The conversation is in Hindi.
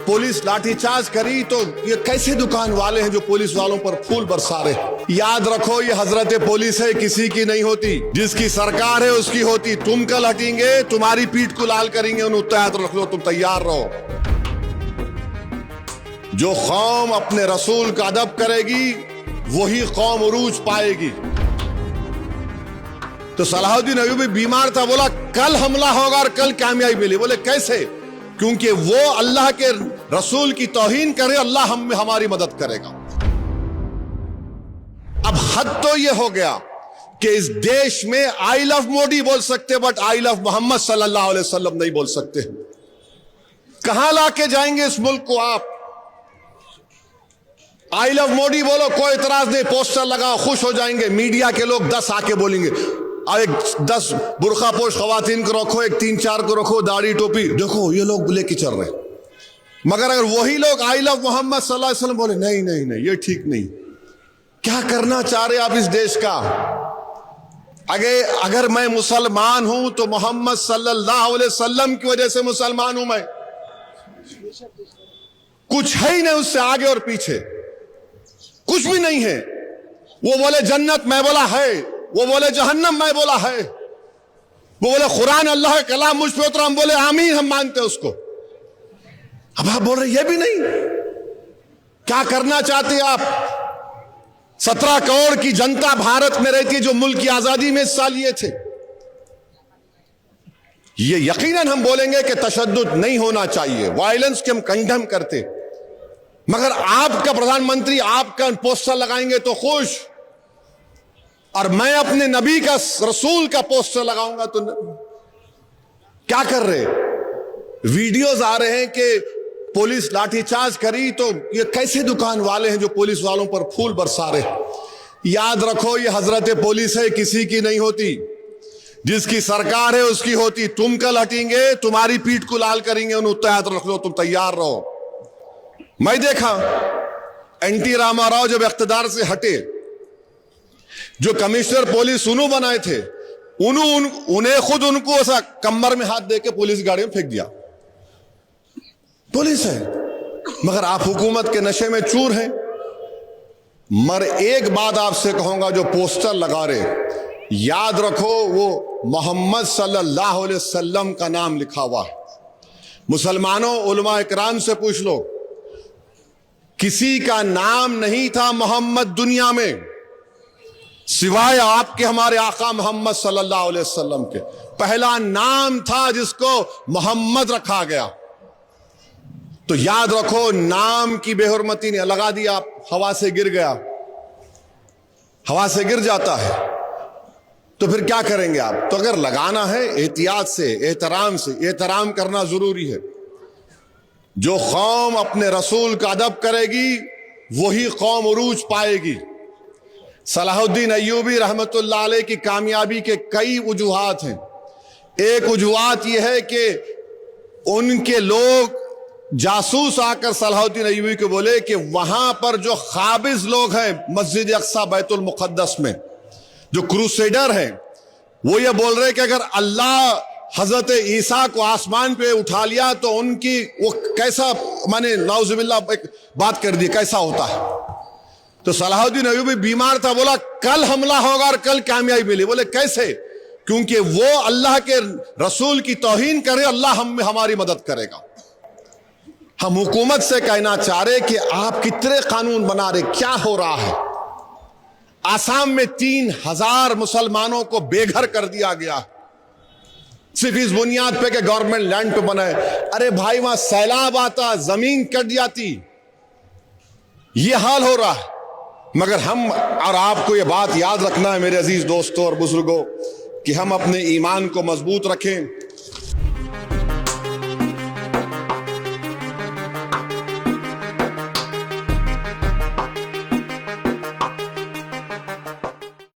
पुलिस लाठीचार्ज करी तो ये कैसे दुकान वाले हैं जो पुलिस वालों पर फूल बरसा रहे। याद रखो ये हजरत पुलिस है, किसी की नहीं होती, जिसकी सरकार है उसकी होती। तुम कल हटेंगे, तुम्हारी पीठ को लाल करेंगे, उन्हें तैयार रख लो, तुम तैयार रहो। जो कौम अपने रसूल का अदब करेगी वही कौम उरूज पाएगी। तो सलाहुद्दीन अय्यूबी बीमार था, बोला कल हमला होगा और कल कामयाबी मिली। बोले कैसे? क्योंकि वो अल्लाह के रसूल की तौहीन करे, अल्लाह हमारी मदद करेगा। अब हद तो ये हो गया कि इस देश में आई लव मोदी बोल सकते बट आई लव मोहम्मद सल्लल्लाहु अलैहि वसल्लम नहीं बोल सकते। कहां लाके जाएंगे इस मुल्क को आप? आई लव मोदी बोलो, कोई इतराज नहीं, पोस्टर लगाओ, खुश हो जाएंगे। मीडिया के लोग 10 आके बोलेंगे, एक 10 बुरखा पोश खवातीन को रखो, एक 3-4 को रखो, दाढ़ी टोपी, देखो ये लोग लेके चल रहे। मगर अगर वही लोग आई लव मोहम्मद सल्लल्लाहु अलैहि वसल्लम बोले, नहीं नहीं नहीं ये ठीक नहीं। क्या करना चाह रहे आप इस देश का? अगर मैं मुसलमान हूं तो मोहम्मद सल्लल्लाहु अलैहि वसल्लम की वजह से मुसलमान हूं मैं, कुछ है ही नहीं उससे आगे और पीछे, कुछ भी नहीं है। वो बोले जन्नत, मैं बोला है। वो बोले जहन्नम, मैं बोला है। वो बोले कुरान अल्लाह का कलाम मुझ पे उतरा, हम बोले आमीन, हम मानते उसको। अब आप बोल रहे ये भी नहीं। क्या करना चाहते हैं आप? 17 करोड़ की जनता भारत में रहती है जो मुल्क की आजादी में हिस्सा लिए थे। ये यकीनन हम बोलेंगे कि तशद्दुद नहीं होना चाहिए, वायलेंस के हम कंडेम करते। मगर आपका प्रधानमंत्री आपका पोस्टर लगाएंगे तो खुश, और मैं अपने नबी का रसूल का पोस्टर लगाऊंगा तो क्या कर रहे? वीडियोज आ रहे हैं कि पुलिस लाठीचार्ज करी तो ये कैसे दुकान वाले हैं जो पुलिस वालों पर फूल बरसा रहे। याद रखो ये हजरत पुलिस है, किसी की नहीं होती, जिसकी सरकार है उसकी होती। तुम कल हटेंगे, तुम्हारी पीठ को लाल करेंगे, उन्हें तैयार रख लो, तुम तैयार रहो। मैं देखा एनटी रामाराव जब इख्तिदार से हटे, जो कमिश्नर पुलिस उन्हों बनाए थे, उन्हें खुद उनको ऐसा कमर में हाथ देके पुलिस गाड़ी में फेंक दिया। पुलिस है, मगर आप हुकूमत के नशे में चूर हैं। मगर एक बात आपसे कहूंगा, जो पोस्टर लगा रहे, याद रखो वो मोहम्मद सल्लल्लाहु अलैहि वसल्लम का नाम लिखा हुआ है। मुसलमानों, उलमा इकराम से पूछ लो, किसी का नाम नहीं था मोहम्मद दुनिया में सिवाय आपके, हमारे आका मोहम्मद सल्लल्लाहु अलैहि वसल्लम के। पहला नाम था जिसको मोहम्मद रखा गया। तो याद रखो, नाम की बेहुरमती ने लगा दिया, आप हवा से गिर गया, हवा से गिर जाता है तो फिर क्या करेंगे आप? तो अगर लगाना है एहतियात से, एहतराम से, एहतराम करना जरूरी है। जो कौम अपने रसूल का अदब करेगी वही कौम उरूज पाएगी। सलाहुद्दीन अय्यूबी रहमतुल्लाह अलैह की कामयाबी के कई वजूहात हैं। एक वजूहात यह है कि उनके लोग जासूस आकर सलाहुद्दीन अय्यूबी को बोले कि वहां पर जो खाबिज लोग हैं मस्जिद अक्सा बैतुल मुक़द्दस में, जो क्रूसेडर हैं, वो ये बोल रहे कि अगर अल्लाह हजरत ईसा को आसमान पे उठा लिया तो उनकी वो कैसा, माने नाउज़ुबिल्लाह एक बात कर दी, कैसा होता है। तो सलाहुद्दीन अय्यूबी बीमार था, बोला कल हमला होगा और कल कामयाबी मिली। बोले कैसे? क्योंकि वो अल्लाह के रसूल की तौहीन करे, अल्लाह हमारी मदद करेगा। हम हुकूमत से कहना चाह रहे कि आप कितने कानून बना रहे, क्या हो रहा है? आसाम में 3000 मुसलमानों को बेघर कर दिया गया सिर्फ इस बुनियाद पे कि गवर्नमेंट लैंड पे बनाए। अरे भाई, वहां सैलाब आता, जमीन कट जाती, ये हाल हो रहा है। मगर हम और आपको ये बात याद रखना है मेरे अजीज दोस्तों और बुजुर्गों, कि हम अपने ईमान को मजबूत रखें,